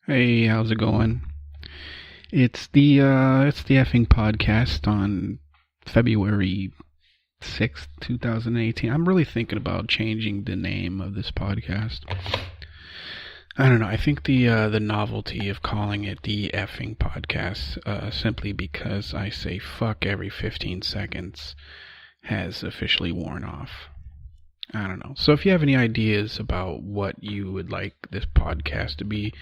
Hey, how's it going? It's the effing podcast on February 6th, 2018. I'm really thinking about changing the name of this podcast. I don't know. I think the novelty of calling it the effing podcast, simply because I say fuck every 15 seconds, has officially worn off. I don't know. So if you have any ideas about what you would like this podcast to be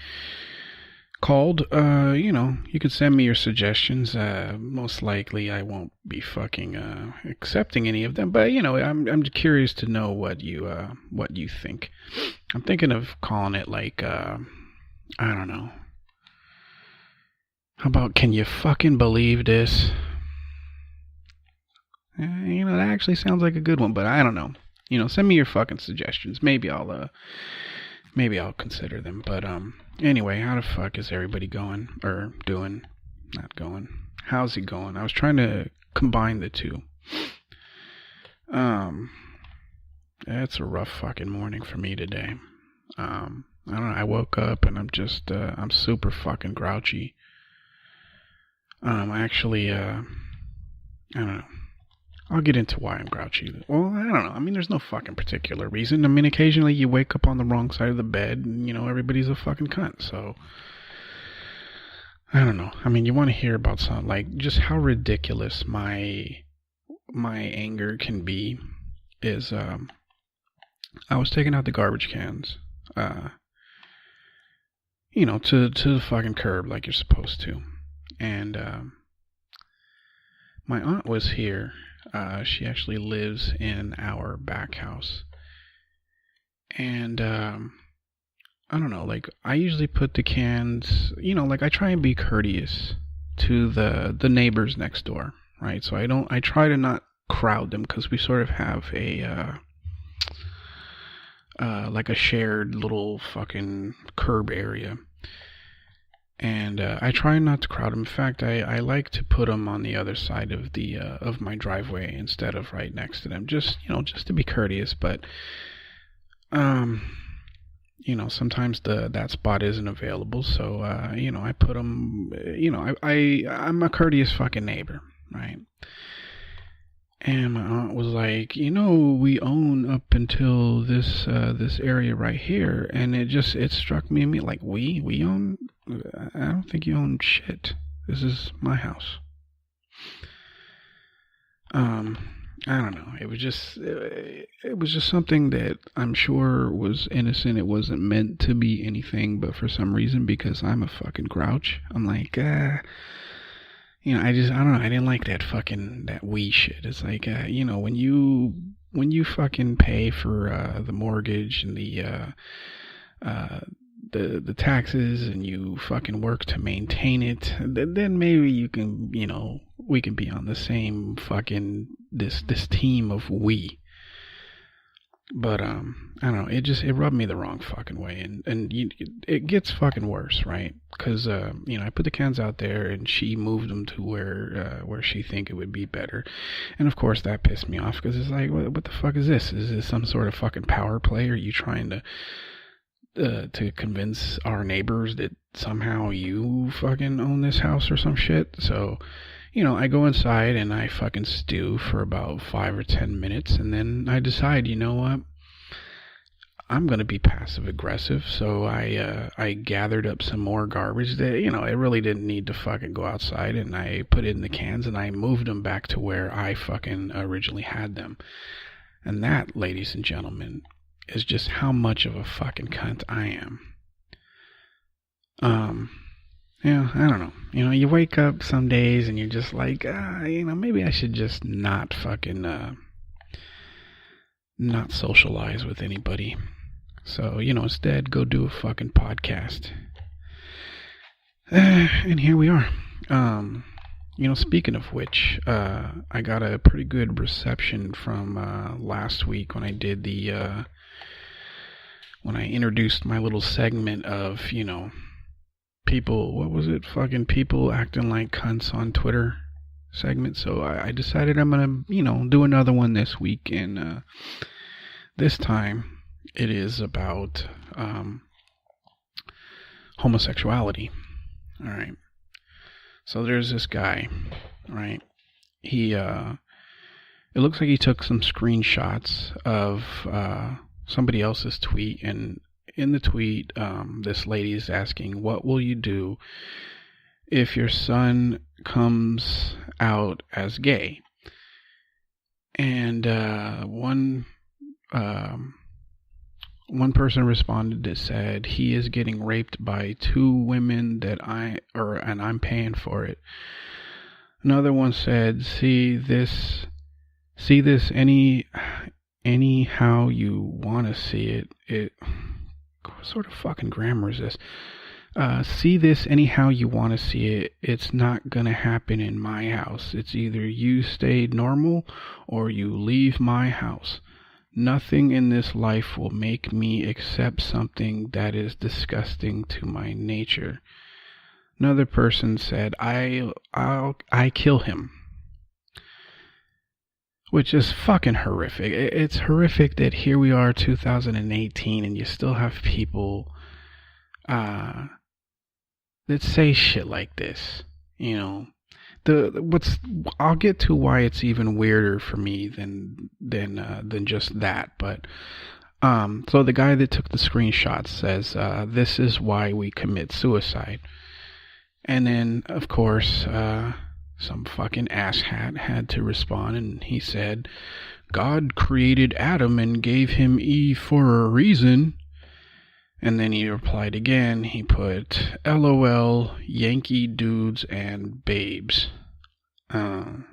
called, you could send me your suggestions. Most likely I won't be fucking accepting any of them, but I'm curious to know what you think. I'm thinking of calling it like I don't know. How about can you fucking believe this? That actually sounds like a good one, but I don't know. Send me your fucking suggestions. Maybe I'll consider them. But anyway, how the fuck is everybody going or doing? Not going. How's it going? I was trying to combine the two. It's a rough fucking morning for me today. I don't know. I woke up and I'm super fucking grouchy. I don't know. I'll get into why I'm grouchy. Well, I don't know. I mean, there's no fucking particular reason. I mean, occasionally you wake up on the wrong side of the bed and, everybody's a fucking cunt. So, I don't know. I mean, you want to hear about something, like, just how ridiculous my anger can be is, I was taking out the garbage cans, to the fucking curb like you're supposed to. And, my aunt was here. She actually lives in our back house. And, I don't know, like, I usually put the cans, like, I try and be courteous to the neighbors next door, right? So I try to not crowd them, because we sort of have like a shared little fucking curb area. And I try not to crowd them. In fact, I like to put them on the other side of the of my driveway instead of right next to them. Just to be courteous. But sometimes that spot isn't available. So I put them. I'm a courteous fucking neighbor, right? And my aunt was like, we own up until this area right here, and it struck me like we own. I don't think you own shit. This is my house. I don't know. It was just something that I'm sure was innocent. It wasn't meant to be anything, but for some reason, because I'm a fucking grouch, I'm like, I don't know. I didn't like that we shit. It's like, when you fucking pay for the mortgage and the taxes, and you fucking work to maintain it, then maybe you can, we can be on the same fucking this team of we. But I don't know. It rubbed me the wrong fucking way, and it gets fucking worse, right? Because I put the cans out there, and she moved them to where she think it would be better, and of course that pissed me off, because it's like, what the fuck is this? Is this some sort of fucking power play? Are you trying to convince our neighbors that somehow you fucking own this house or some shit? So, I go inside and I fucking stew for about 5 or 10 minutes, and then I decide, what? I'm gonna be passive aggressive. So I gathered up some more garbage that, it really didn't need to fucking go outside, and I put it in the cans, and I moved them back to where I fucking originally had them. And that, ladies and gentlemen, is just how much of a fucking cunt I am. Yeah, I don't know. You wake up some days and you're just like, maybe I should just not fucking, not socialize with anybody. So, instead go do a fucking podcast. And here we are. Speaking of which, I got a pretty good reception from last week when I did when I introduced my little segment of, people, what was it? Fucking people acting like cunts on Twitter segment. So I decided I'm going to, do another one this week. And this time it is about homosexuality. All right. So there's this guy, right? He, it looks like he took some screenshots of somebody else's tweet, and in the tweet, this lady is asking, "What will you do if your son comes out as gay?" And one person responded that said, "He is getting raped by 2 women and I'm paying for it." Another one said, see this anyhow you want to see it. What sort of fucking grammar is this? See this anyhow you want to see it. It's not gonna happen in my house. It's either you stay normal or you leave my house. Nothing in this life will make me accept something that is disgusting to my nature. Another person said, I kill him. Which is fucking horrific. It's horrific that here we are, 2018, and you still have people that say shit like this. You know, I'll get to why it's even weirder for me than just that. But so the guy that took the screenshots says, "This is why we commit suicide." And then, of course, some fucking asshat had to respond, and he said, "God created Adam and gave him Eve for a reason." And then he replied again. He put, "LOL, Yankee dudes and babes." I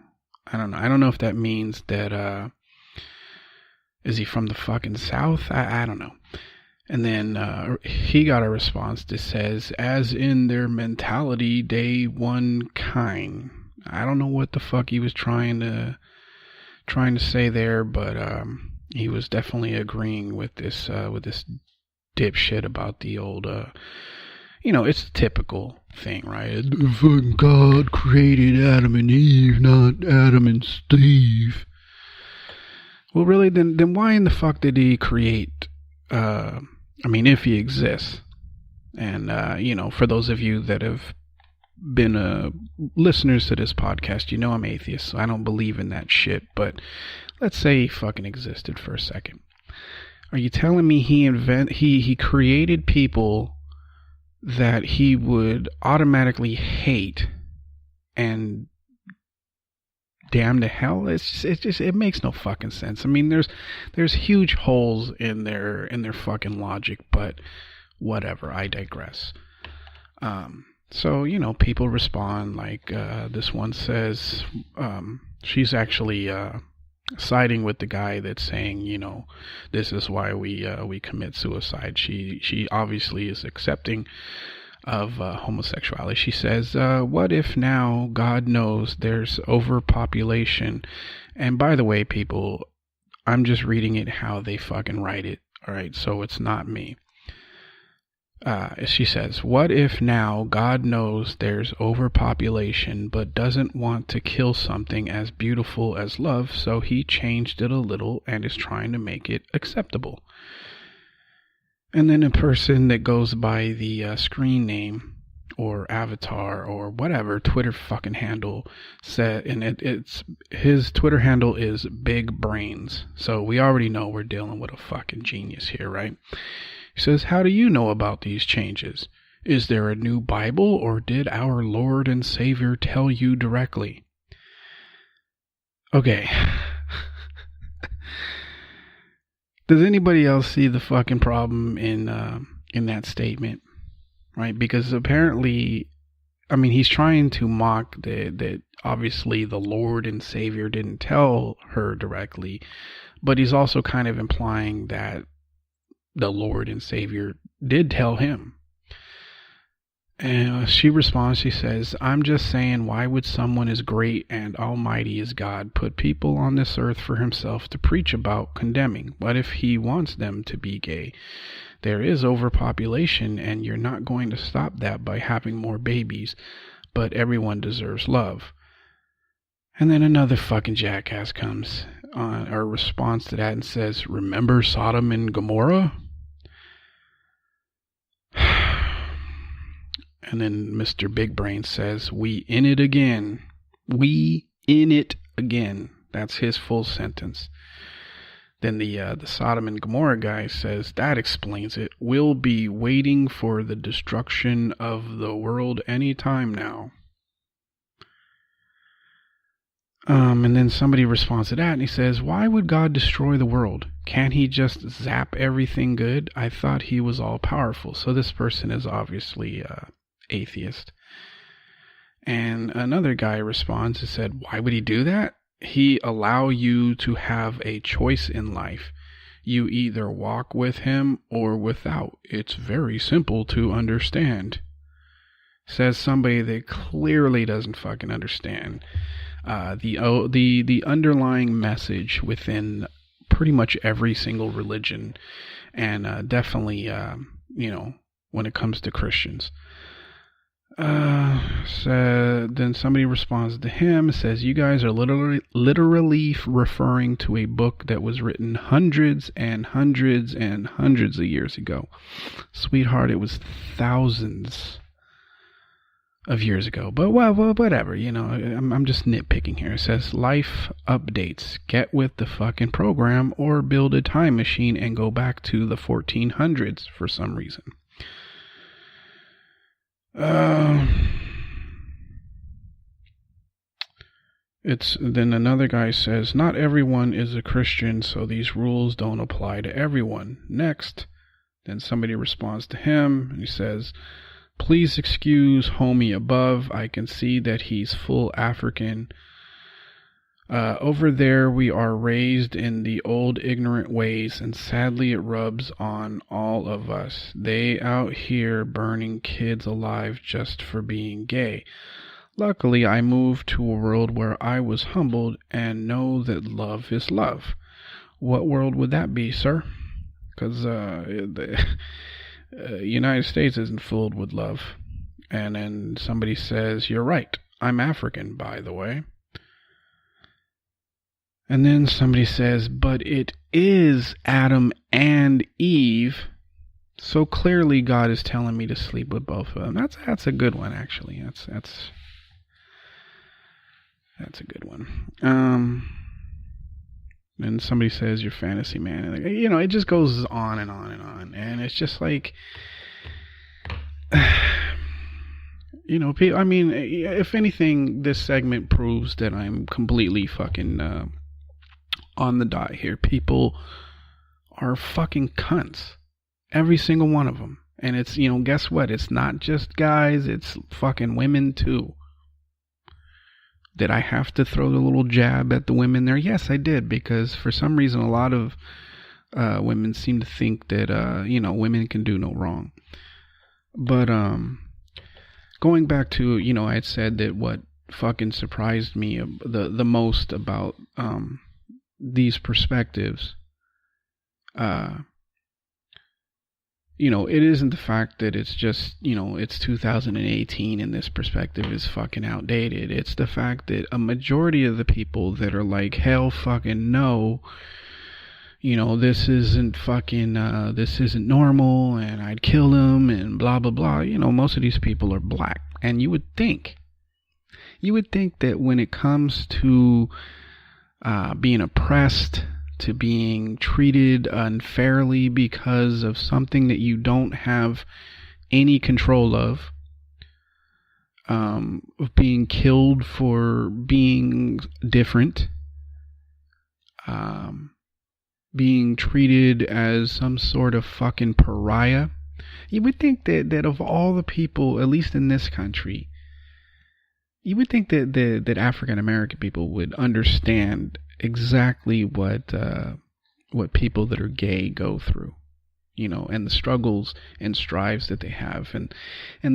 don't know. I don't know if that means that, is he from the fucking South? I don't know. And then he got a response that says, "As in their mentality, day one kind." I don't know what the fuck he was trying to say there, but he was definitely agreeing with this dipshit about the old, it's a typical thing, right? Fucking God created Adam and Eve, not Adam and Steve. Well, really, then why in the fuck did he create, if he exists? And, for those of you that have been listeners to this podcast, I'm atheist, so I don't believe in that shit, but let's say he fucking existed for a second. Are you telling me he created people that he would automatically hate and damn to hell? It makes no fucking sense. I mean, there's huge holes in their fucking logic, but whatever. I digress. So people respond like this one says, she's actually siding with the guy that's saying, this is why we commit suicide. She obviously is accepting of homosexuality. She says, what if now God knows there's overpopulation? And by the way, people, I'm just reading it how they fucking write it. All right, so it's not me. She says, what if now God knows there's overpopulation but doesn't want to kill something as beautiful as love, so he changed it a little and is trying to make it acceptable? And then a person that goes by the screen name or avatar or whatever Twitter fucking handle said, and it's his Twitter handle is Big Brains. So we already know we're dealing with a fucking genius here, right? He says, how do you know about these changes? Is there a new Bible, or did our Lord and Savior tell you directly? Okay. Does anybody else see the fucking problem in that statement? Right? Because apparently, he's trying to mock that obviously the Lord and Savior didn't tell her directly, but he's also kind of implying that the Lord and Savior did tell him. And she responds, she says, I'm just saying, why would someone as great and almighty as God put people on this earth for himself to preach about condemning? What if he wants them to be gay? There is overpopulation, and you're not going to stop that by having more babies, but everyone deserves love. And then another fucking jackass comes on or responds to that and says, remember Sodom and Gomorrah? And then Mr. Big Brain says, "We in it again. We in it again." That's his full sentence. Then the Sodom and Gomorrah guy says, "That explains it. We'll be waiting for the destruction of the world any time now." And then somebody responds to that and he says, "Why would God destroy the world? Can't he just zap everything good? I thought he was all powerful." So this person is obviously atheist. And another guy responds and said, "Why would he do that? He allow you to have a choice in life. You either walk with him or without. It's very simple to understand." Says somebody that clearly doesn't fucking understand the underlying message within pretty much every single religion, and definitely when it comes to Christians. So then somebody responds to him, says, "You guys are literally referring to a book that was written hundreds and hundreds and hundreds of years ago. Sweetheart, it was thousands of years ago." But well, whatever, I'm just nitpicking here. It says, "Life updates. Get with the fucking program or build a time machine and go back to the 1400s for some reason." Then another guy says, "Not everyone is a Christian, so these rules don't apply to everyone." Next, then somebody responds to him and he says, "Please excuse homie above. I can see that he's full African. Over there we are raised in the old ignorant ways, and sadly it rubs on all of us. They out here burning kids alive just for being gay. Luckily I moved to a world where I was humbled and know that love is love." What world would that be, sir? Because the United States isn't filled with love. And then somebody says, "You're right. I'm African, by the way." And then somebody says, "But it is Adam and Eve. So clearly God is telling me to sleep with both of them." That's a good one, actually. That's a good one. And somebody says, "You're fantasy man." And, it just goes on and on and on. And it's just like, people, if anything, this segment proves that I'm completely fucking on the dot here. People are fucking cunts. Every single one of them. And it's, guess what? It's not just guys, it's fucking women too. Did I have to throw the little jab at the women there? Yes, I did, because for some reason a lot of women seem to think that, women can do no wrong. But going back to, I had said that what fucking surprised me the most about these perspectives, it isn't the fact that it's just, it's 2018 and this perspective is fucking outdated. It's the fact that a majority of the people that are like, hell fucking no, this isn't fucking, this isn't normal and I'd kill them and blah, blah, blah. Most of these people are black. And you would think that when it comes to being oppressed, to being treated unfairly because of something that you don't have any control of being killed for being different, being treated as some sort of fucking pariah, you would think that of all the people, at least in this country, you would think that African American people would understand exactly what people that are gay go through, and the struggles and strives that they have, and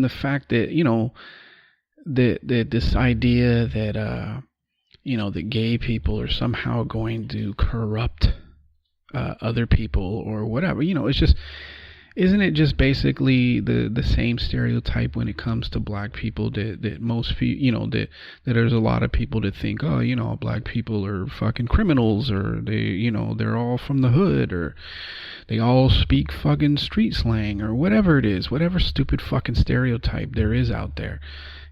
the fact that that this idea that that gay people are somehow going to corrupt other people or whatever, it's just isn't it just basically the same stereotype when it comes to black people that most people, that there's a lot of people that think, oh, black people are fucking criminals, or they're all from the hood, or they all speak fucking street slang, or whatever it is, whatever stupid fucking stereotype there is out there.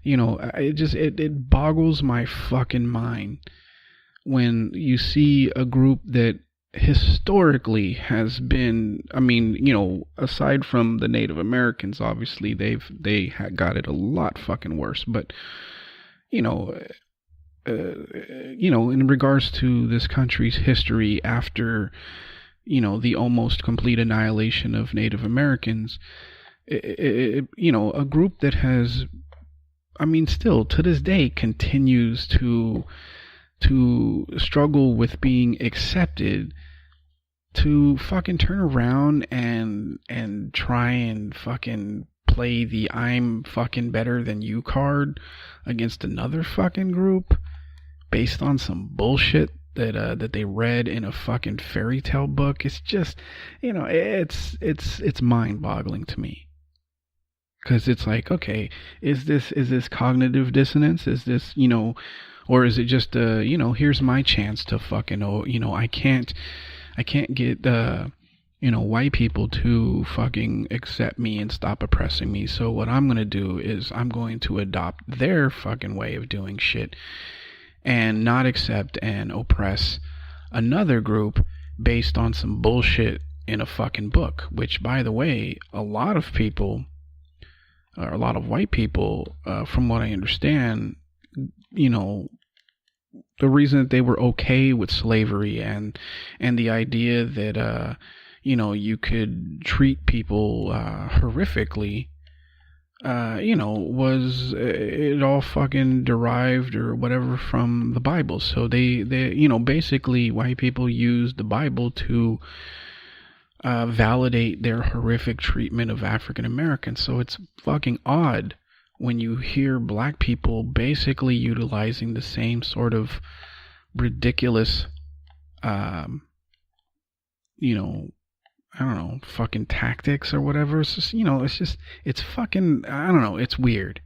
It boggles my fucking mind when you see a group that historically has been, aside from the Native Americans, obviously they got it a lot fucking worse, but in regards to this country's history after the almost complete annihilation of Native Americans, a group that has, still to this day continues to struggle with being accepted, to fucking turn around and try and fucking play the I'm fucking better than you card against another fucking group based on some bullshit that they read in a fucking fairy tale book. It's just, it's mind-boggling to me. Because it's like, okay, is this cognitive dissonance? Is this, or is it just, here's my chance to fucking, I can't get, white people to fucking accept me and stop oppressing me. So what I'm going to do is I'm going to adopt their fucking way of doing shit and not accept and oppress another group based on some bullshit in a fucking book. Which, by the way, a lot of people, or a lot of white people, from what I understand, the reason that they were okay with slavery and the idea that you could treat people horrifically, was it all fucking derived or whatever from the Bible. So they basically white people used the Bible to validate their horrific treatment of African Americans. So it's fucking odd when you hear black people basically utilizing the same sort of ridiculous, I don't know, fucking tactics or whatever. It's just, it's fucking, I don't know, it's weird.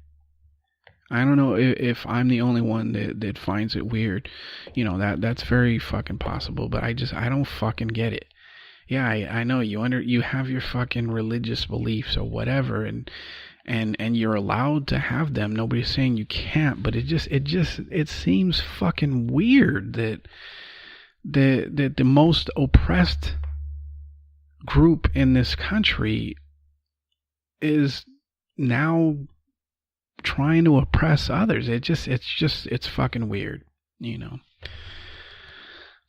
I don't know if I'm the only one that finds it weird. That's very fucking possible, but I don't fucking get it. Yeah, I know you have your fucking religious beliefs or whatever, and you're allowed to have them. Nobody's saying you can't, but it seems fucking weird that the most oppressed group in this country is now trying to oppress others. It's fucking weird,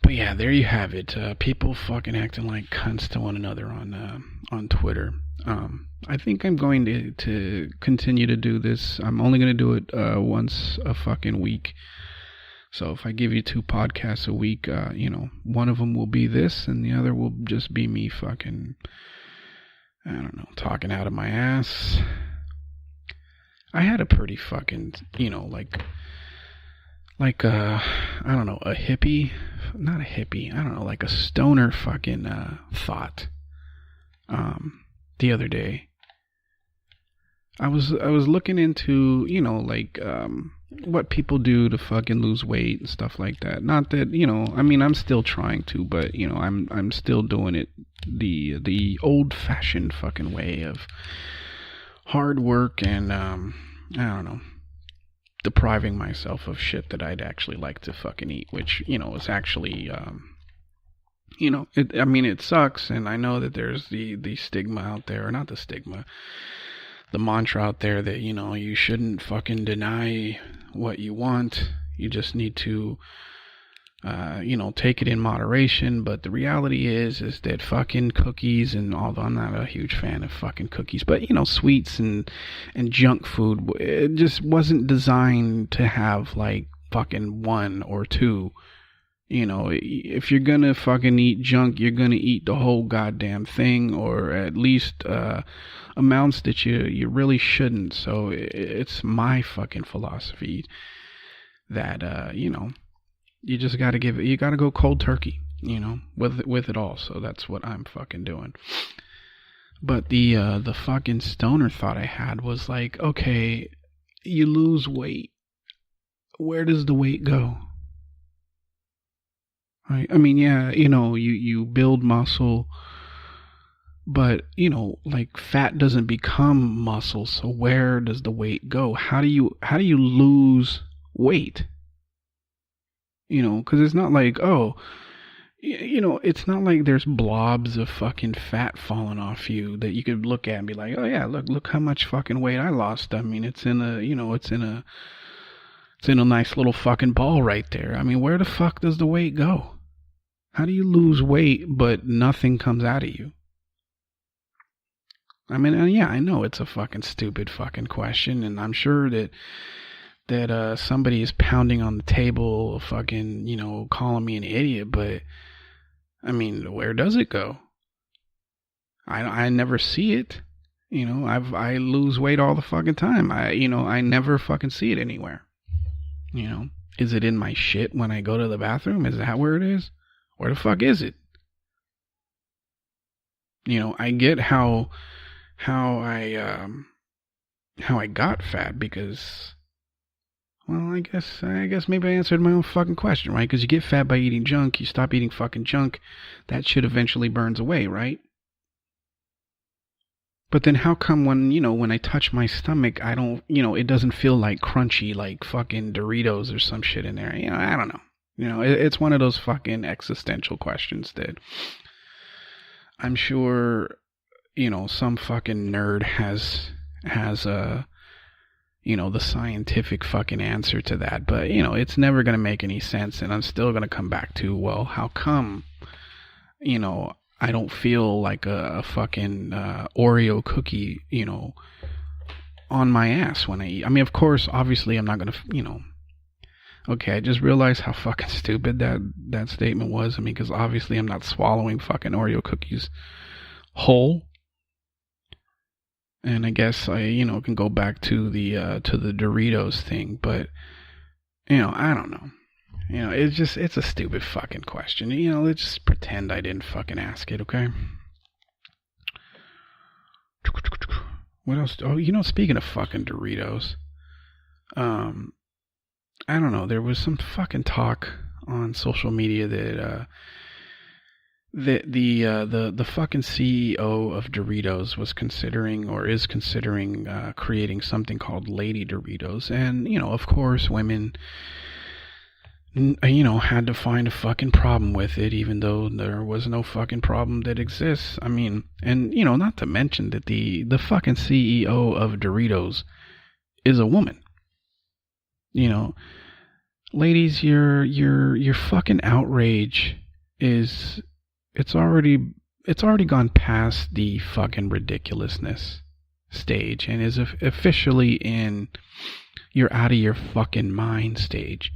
But yeah, there you have it. People fucking acting like cunts to one another on Twitter. I think I'm going to continue to do this. I'm only going to do it once a fucking week. So if I give you 2 podcasts a week, one of them will be this, and the other will just be me fucking, I don't know, talking out of my ass. I had a pretty fucking, like I don't know, a hippie, not a hippie, I don't know, like a stoner fucking thought the other day. I was looking into, what people do to fucking lose weight and stuff like that. Not that, I'm still trying to, but I'm still doing it the old-fashioned fucking way of hard work and I don't know, depriving myself of shit that I'd actually like to fucking eat, which, is actually, it sucks, and I know that there's the stigma out there, or not the stigma, the mantra out there that, you shouldn't fucking deny what you want. You just need to, take it in moderation. But the reality is that fucking cookies, and although I'm not a huge fan of fucking cookies, but, sweets and junk food, it just wasn't designed to have like fucking 1 or 2. If you're gonna fucking eat junk, you're gonna eat the whole goddamn thing, or at least amounts that you really shouldn't. So it's my fucking philosophy that you just gotta you gotta go cold turkey, with it all. So that's what I'm fucking doing. But the fucking stoner thought I had was like, okay, you lose weight. Where does the weight go? Right? I mean, yeah, you build muscle, but like fat doesn't become muscle. So where does the weight go? How do you lose weight? Because it's not like, oh, it's not like there's blobs of fucking fat falling off you that you could look at and be like, oh yeah, look how much fucking weight I lost. I mean, it's in a nice little fucking ball right there. I mean, where the fuck does the weight go? How do you lose weight but nothing comes out of you? I mean, yeah, I know it's a fucking stupid fucking question, and I'm sure that somebody is pounding on the table, fucking, calling me an idiot, but I mean, where does it go? I never see it. I lose weight all the fucking time. I never fucking see it anywhere. Is it in my shit when I go to the bathroom? Is that where it is? Where the fuck is it? I get how I got fat because, well, I guess maybe I answered my own fucking question, right? Because you get fat by eating junk, you stop eating fucking junk, that shit eventually burns away, right? But then how come when I touch my stomach, I don't, it doesn't feel like crunchy, like fucking Doritos or some shit in there? I don't know. It's one of those fucking existential questions that I'm sure, some fucking nerd has a, the scientific fucking answer to that. But, it's never going to make any sense. And I'm still going to come back to, well, how come, I don't feel like a fucking Oreo cookie, on my ass when I eat. I mean, of course, obviously, I'm not going to, Okay, I just realized how fucking stupid that statement was. I mean, because obviously I'm not swallowing fucking Oreo cookies whole. And I guess I, can go back to the Doritos thing, but I don't know. It's a stupid fucking question. Let's just pretend I didn't fucking ask it, okay? What else? Oh, speaking of fucking Doritos, I don't know. There was some fucking talk on social media that the fucking CEO of Doritos was considering or is considering creating something called Lady Doritos, and of course, women had to find a fucking problem with it, even though there was no fucking problem that exists. I mean, and not to mention that the fucking CEO of Doritos is a woman. Ladies, your fucking outrage is it's already gone past the fucking ridiculousness stage and is officially in you're out of your fucking mind stage.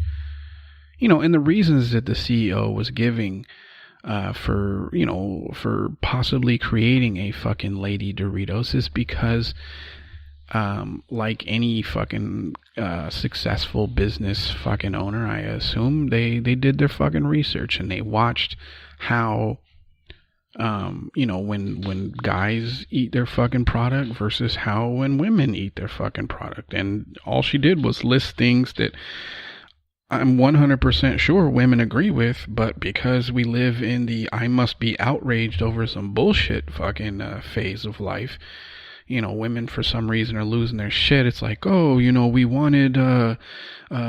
And the reasons that the CEO was giving for possibly creating a fucking Lady Doritos is because like any fucking successful business fucking owner, I assume they did their fucking research and they watched how when guys eat their fucking product versus how when women eat their fucking product. And all she did was list things that I'm 100% sure women agree with, but because we live in the I must be outraged over some bullshit fucking phase of life, women for some reason are losing their shit. It's like, oh, we wanted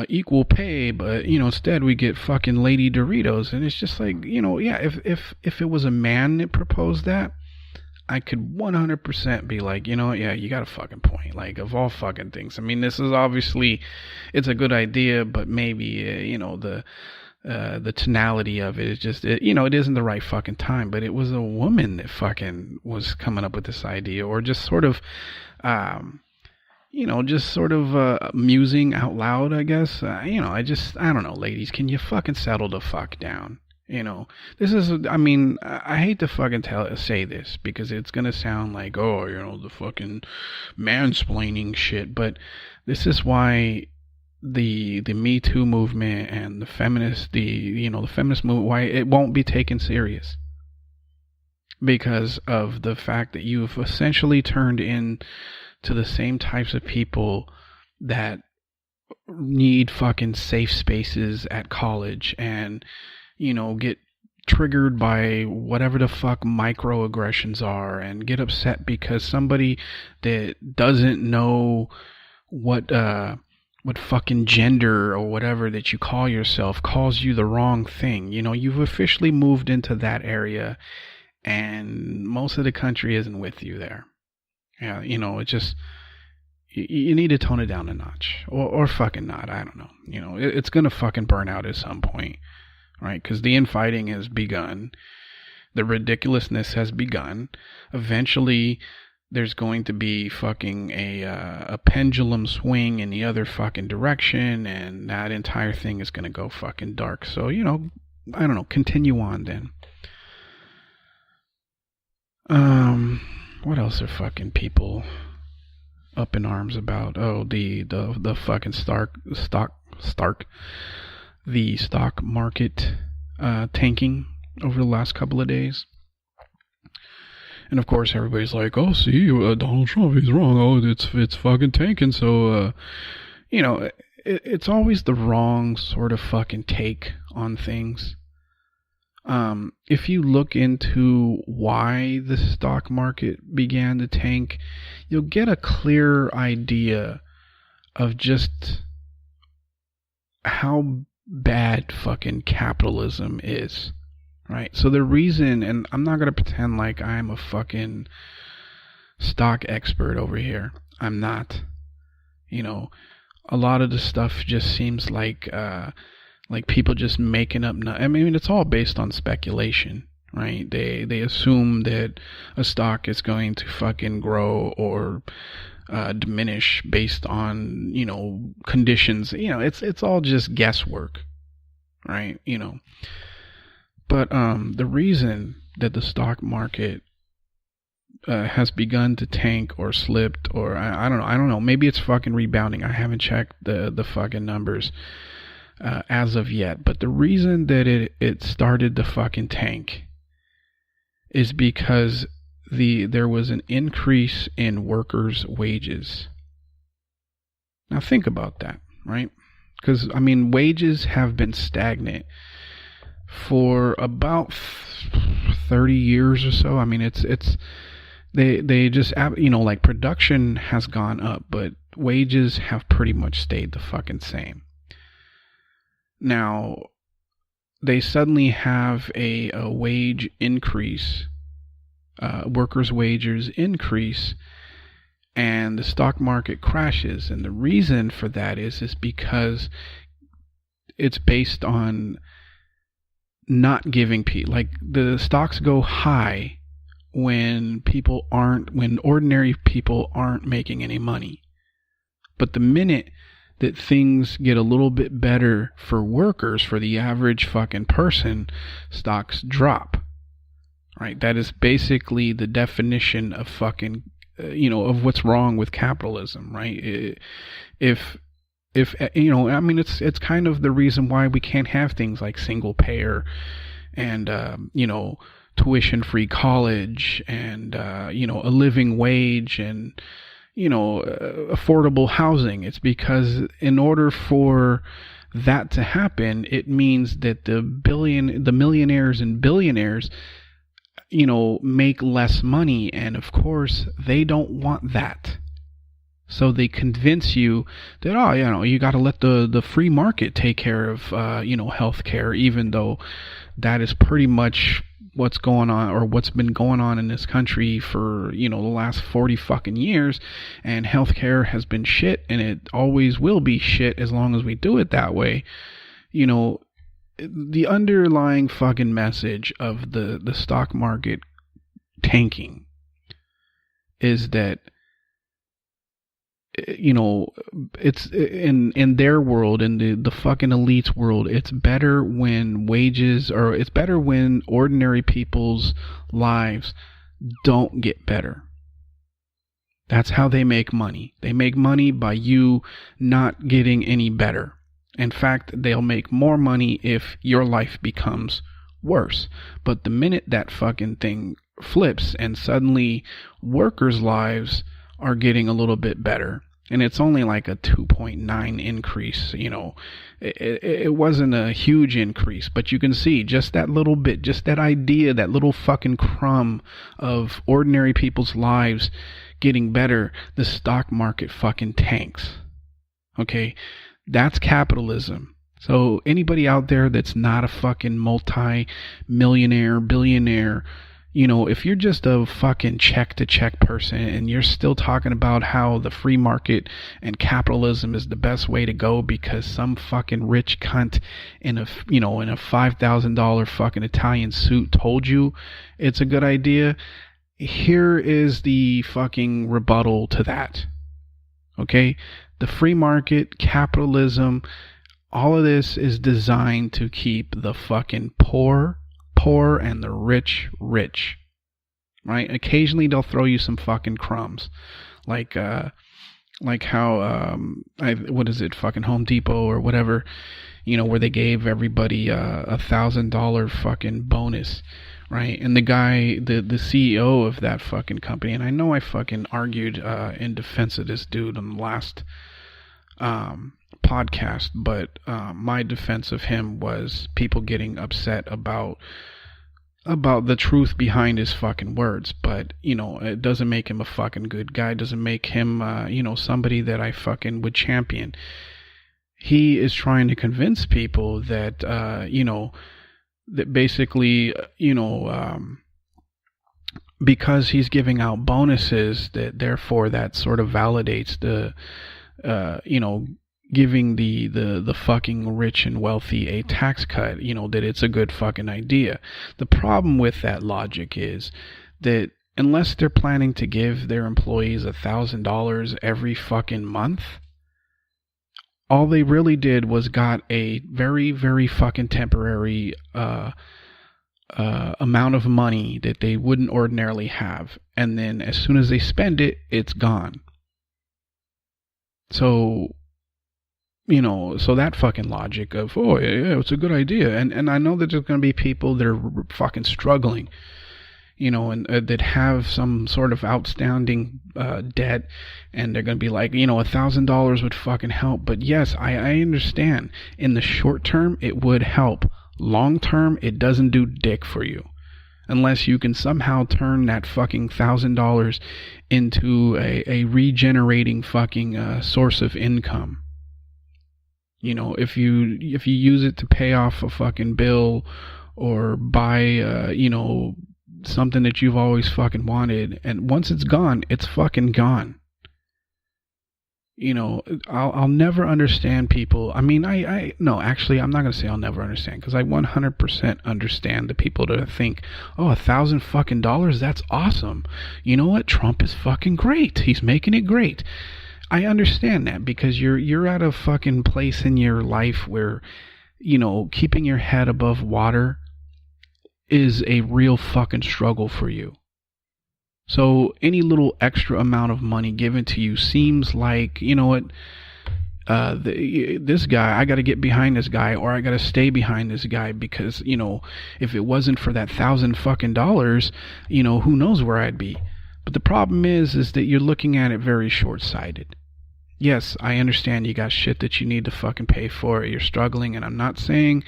equal pay, but instead we get fucking Lady Doritos. And it's just like, yeah, if it was a man that proposed that, I could 100% be like, yeah, you got a fucking point. Like, of all fucking things, I mean, this is obviously, it's a good idea, but maybe the tonality of it is just, it isn't the right fucking time. But it was a woman that fucking was coming up with this idea, or just sort of, musing out loud, I guess. I don't know, ladies, can you fucking settle the fuck down? This is, I mean, I hate to fucking say this because it's going to sound like, oh, the fucking mansplaining shit. But this is why the Me Too movement and the feminist movement, why it won't be taken serious. because of the fact that you've essentially turned in to the same types of people that need fucking safe spaces at college and, get triggered by whatever the fuck microaggressions are and get upset because somebody that doesn't know what fucking gender or whatever that you call yourself calls you the wrong thing. You've officially moved into that area and most of the country isn't with you there. Yeah, it just, you need to tone it down a notch or fucking not. I don't know. It's going to fucking burn out at some point, right? Because the infighting has begun. The ridiculousness has begun. Eventually, there's going to be fucking a pendulum swing in the other fucking direction, and that entire thing is going to go fucking dark. So, I don't know. Continue on then. What else are fucking people up in arms about? Oh, the fucking the stock market tanking over the last couple of days. And of course, everybody's like, "Oh, see, Donald Trump, he's wrong. Oh, it's fucking tanking." So, it's always the wrong sort of fucking take on things. If you look into why the stock market began to tank, you'll get a clear idea of just how bad fucking capitalism is, right? So the reason, and I'm not going to pretend like I'm a fucking stock expert over here. I'm not. A lot of the stuff just seems like people just making up. I mean, it's all based on speculation, right? They assume that a stock is going to fucking grow or diminish based on conditions. It's all just guesswork, right? But the reason that the stock market has begun to tank or slipped, or I don't know. Maybe it's fucking rebounding. I haven't checked the fucking numbers as of yet, but the reason that it started to fucking tank is because there was an increase in workers' wages. Now think about that, right? Because wages have been stagnant for about 30 years or so. They just like production has gone up, but wages have pretty much stayed the fucking same. Now, they suddenly have a wage increase, workers' wages increase, and the stock market crashes. And the reason for that is because it's based on not giving people, like the stocks go high when ordinary people aren't making any money. But the minute that things get a little bit better for workers, for the average fucking person, stocks drop, right? That is basically the definition of fucking, of what's wrong with capitalism, right? It's kind of the reason why we can't have things like single payer and, tuition-free college and, a living wage and, affordable housing. It's because in order for that to happen, it means that the millionaires and billionaires, make less money. And of course, they don't want that. So they convince you that, you got to let the free market take care of, healthcare, even though that is pretty much what's going on, or what's been going on in this country for, the last 40 fucking years. And healthcare has been shit, and it always will be shit as long as we do it that way. The underlying fucking message of the stock market tanking is that, it's in their world, in the fucking elite's world, it's better when it's better when ordinary people's lives don't get better. That's how they make money. They make money by you not getting any better. In fact, they'll make more money if your life becomes worse. But the minute that fucking thing flips, and suddenly workers' lives are getting a little bit better. And it's only like a 2.9 increase, it wasn't a huge increase, but you can see just that little bit, just that idea, that little fucking crumb of ordinary people's lives getting better, the stock market fucking tanks. Okay, that's capitalism. So anybody out there that's not a fucking multi-millionaire, billionaire, if you're just a fucking check-to-check person and you're still talking about how the free market and capitalism is the best way to go because some fucking rich cunt in a $5,000 fucking Italian suit told you it's a good idea, here is the fucking rebuttal to that. Okay? The free market, capitalism, all of this is designed to keep the fucking poor and the rich, right? Occasionally they'll throw you some fucking crumbs, like how what is it, fucking Home Depot or whatever, where they gave everybody $1,000 fucking bonus, right? And the guy, the CEO of that fucking company, and I know I fucking argued in defense of this dude on the last podcast, but my defense of him was people getting upset about the truth behind his fucking words. But it doesn't make him a fucking good guy, doesn't make him somebody that I fucking would champion. He is trying to convince people that that basically because he's giving out bonuses, that therefore that sort of validates the giving the fucking rich and wealthy a tax cut, that it's a good fucking idea. The problem with that logic is that unless they're planning to give their employees $1,000 every fucking month, all they really did was got a very, very fucking temporary amount of money that they wouldn't ordinarily have. And then as soon as they spend it, it's gone. So that fucking logic of, oh, yeah, it's a good idea. And I know that there's going to be people that are fucking struggling, and that have some sort of outstanding debt, and they're going to be like, $1,000 would fucking help. But yes, I understand. In the short term, it would help. Long term, it doesn't do dick for you. Unless you can somehow turn that fucking $1,000 into a regenerating fucking source of income. If you use it to pay off a fucking bill or buy, something that you've always fucking wanted, and once it's gone, it's fucking gone. I'll never understand people. I mean, no, actually, I'm not going to say I'll never understand, because I 100% understand the people that think, oh, $1,000 fucking dollars, that's awesome. You know what? Trump is fucking great. He's making it great. I understand that, because you're at a fucking place in your life where, keeping your head above water is a real fucking struggle for you. So any little extra amount of money given to you seems like, this guy, I got to get behind this guy, or I got to stay behind this guy, because, if it wasn't for that $1,000 fucking dollars, who knows where I'd be. But the problem is that you're looking at it very short-sighted. Yes, I understand you got shit that you need to fucking pay for. You're struggling, and I'm not saying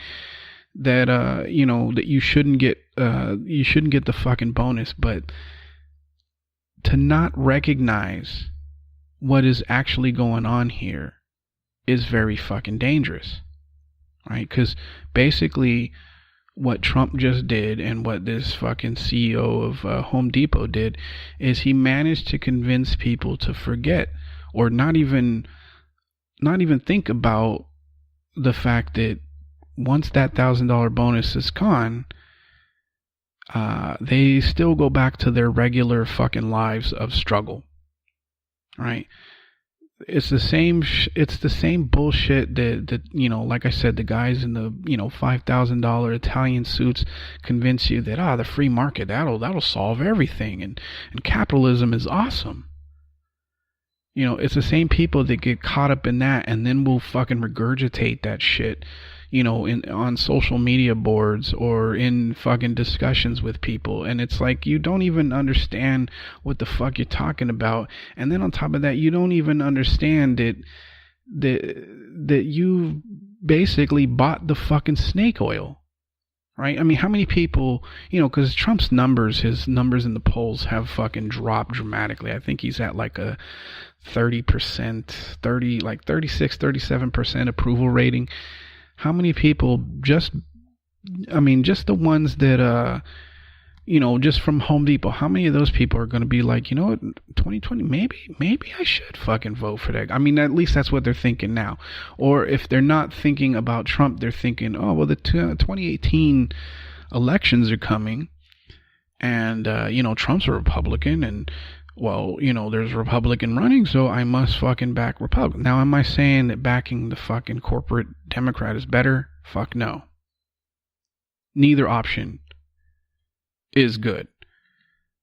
that that you shouldn't get the fucking bonus, but to not recognize what is actually going on here is very fucking dangerous, right? Because basically what Trump just did, and what this fucking CEO of Home Depot did, is he managed to convince people to forget, or not even think about the fact that once that $1,000 bonus is gone, they still go back to their regular fucking lives of struggle, right? It's the same bullshit that like I said, the guys in the $5,000 Italian suits convince you that the free market, that'll solve everything, and capitalism is awesome. It's the same people that get caught up in that, and then will fucking regurgitate that shit, on social media boards or in fucking discussions with people, and it's like you don't even understand what the fuck you're talking about, and then on top of that, you don't even understand that you basically bought the fucking snake oil. Right? I mean, how many people, because Trump's his numbers in the polls have fucking dropped dramatically. I think he's at like a 36, 37% approval rating. How many people just the ones that, just from Home Depot, how many of those people are going to be like, 2020, maybe I should fucking vote for that. I mean, at least that's what they're thinking now. Or if they're not thinking about Trump, they're thinking, oh, well, the 2018 elections are coming, and, Trump's a Republican, and, well, there's a Republican running, so I must fucking back Republican. Now, am I saying that backing the fucking corporate Democrat is better? Fuck no. Neither option is good.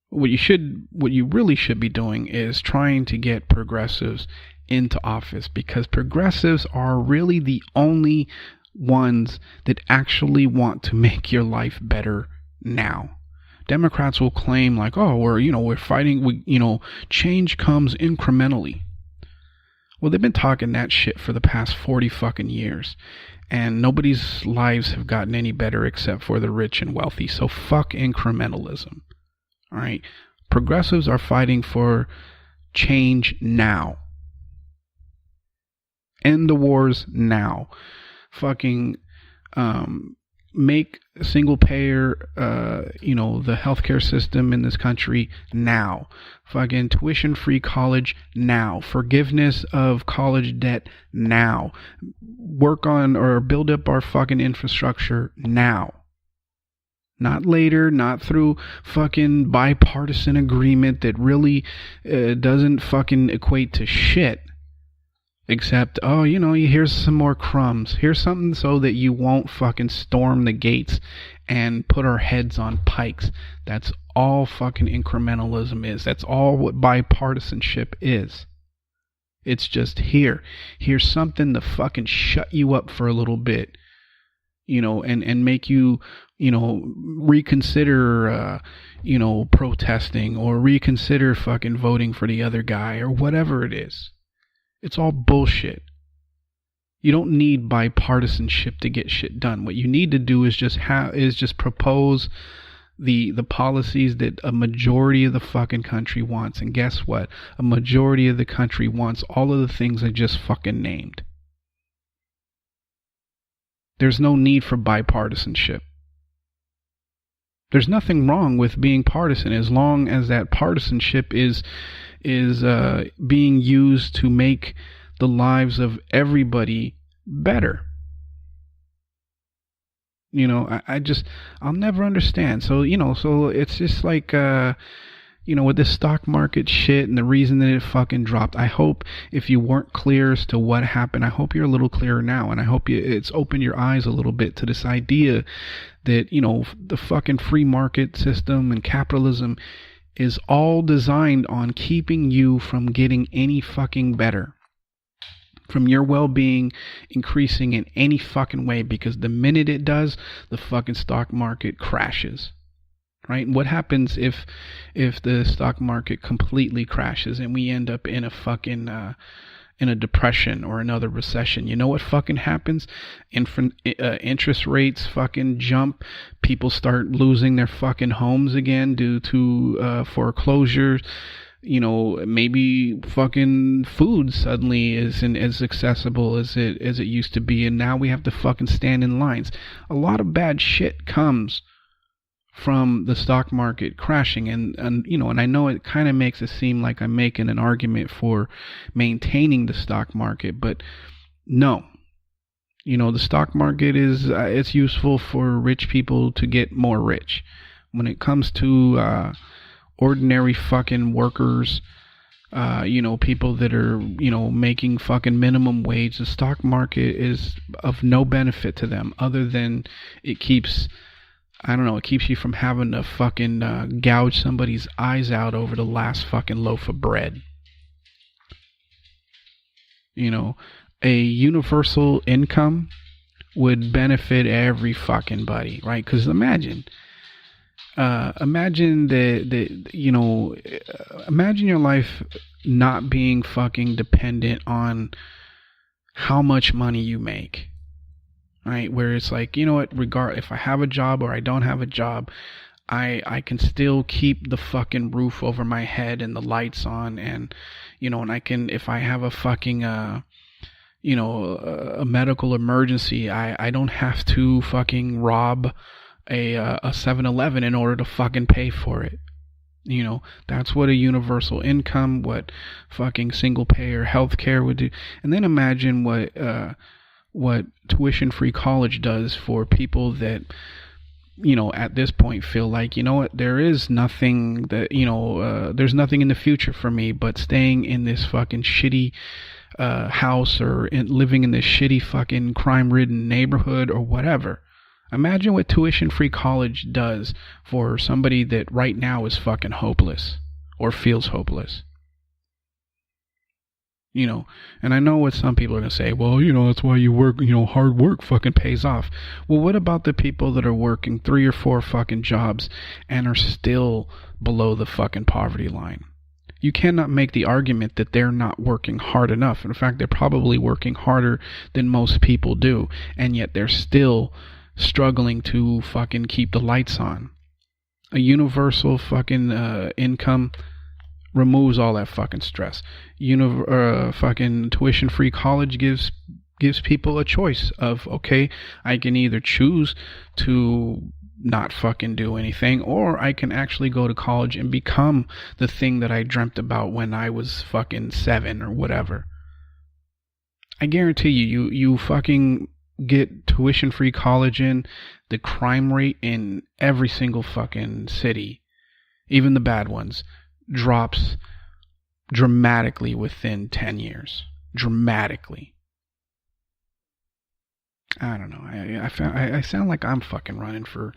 What you really should be doing is trying to get progressives into office, because progressives are really the only ones that actually want to make your life better now. Democrats will claim like, oh, we're fighting, change comes incrementally. Well, they've been talking that shit for the past 40 fucking years. And nobody's lives have gotten any better except for the rich and wealthy. So fuck incrementalism. All right. Progressives are fighting for change now. End the wars now. Fucking make single payer, the healthcare system in this country now. Fucking tuition free college now. Forgiveness of college debt now. Work on or build up our fucking infrastructure now. Not later, not through fucking bipartisan agreement that really doesn't fucking equate to shit. Except, here's some more crumbs. Here's something so that you won't fucking storm the gates and put our heads on pikes. That's all fucking incrementalism is. That's all what bipartisanship is. It's just here's something to fucking shut you up for a little bit, and make you, reconsider, protesting, or reconsider fucking voting for the other guy, or whatever it is. It's all bullshit. You don't need bipartisanship to get shit done. What you need to do is just propose the policies that a majority of the fucking country wants. And guess what? A majority of the country wants all of the things I just fucking named. There's no need for bipartisanship. There's nothing wrong with being partisan as long as that partisanship is being used to make the lives of everybody better. I'll never understand. So it's just like, with this stock market shit and the reason that it fucking dropped. I hope if you weren't clear as to what happened, I hope you're a little clearer now. And I hope it's opened your eyes a little bit to this idea that, the fucking free market system and capitalism is all designed on keeping you from getting any fucking better, from your well-being increasing in any fucking way, because the minute it does, the fucking stock market crashes. Right? What happens if the stock market completely crashes and we end up in a fucking in a depression or another recession? You know what fucking happens? Interest rates fucking jump. People start losing their fucking homes again due to foreclosures. Maybe fucking food suddenly isn't as accessible as it used to be, and now we have to fucking stand in lines. A lot of bad shit comes from the stock market crashing, and I know it kind of makes it seem like I'm making an argument for maintaining the stock market, but no. The stock market is it's useful for rich people to get more rich. When it comes to ordinary fucking workers, people that are, making fucking minimum wage, the stock market is of no benefit to them other than it keeps you from having to fucking gouge somebody's eyes out over the last fucking loaf of bread. A universal income would benefit every fucking body, right? Because imagine imagine your life not being fucking dependent on how much money you make, right? Where it's like, you know what, if I have a job or I don't have a job, I can still keep the fucking roof over my head and the lights on, and and I can, if I have a fucking a medical emergency, I don't have to fucking rob a 7-Eleven in order to fucking pay for it. That's what a universal income, what fucking single payer healthcare would do. And then imagine what tuition-free college does for people that at this point feel like, there is nothing that, there's nothing in the future for me but staying in this fucking shitty house, or living in this shitty fucking crime-ridden neighborhood or whatever. Imagine what tuition-free college does for somebody that right now is fucking hopeless or feels hopeless. And I know what some people are going to say, well, that's why you work, hard work fucking pays off. Well, what about the people that are working 3 or 4 fucking jobs and are still below the fucking poverty line? You cannot make the argument that they're not working hard enough. In fact, they're probably working harder than most people do, and yet they're still struggling to fucking keep the lights on. A universal fucking income removes all that fucking stress. Fucking tuition-free college gives people a choice of, okay, I can either choose to not fucking do anything, or I can actually go to college and become the thing that I dreamt about when I was fucking 7 or whatever. I guarantee you fucking get tuition-free college in, the crime rate in every single fucking city, even the bad ones, drops dramatically within 10 years. Dramatically. I don't know. I sound like I'm fucking running for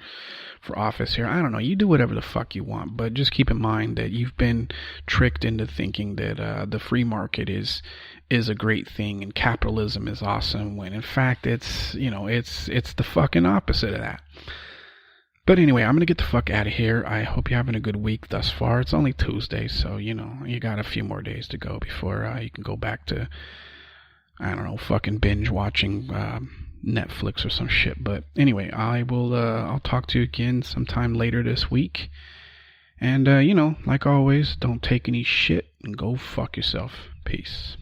office here. I don't know. You do whatever the fuck you want, but just keep in mind that you've been tricked into thinking that the free market is a great thing and capitalism is awesome, when in fact it's the fucking opposite of that. But anyway, I'm gonna get the fuck out of here. I hope you're having a good week thus far. It's only Tuesday, so you got a few more days to go before you can go back to, I don't know, fucking binge watching Netflix or some shit. But anyway, I'll talk to you again sometime later this week. And like always, don't take any shit and go fuck yourself. Peace.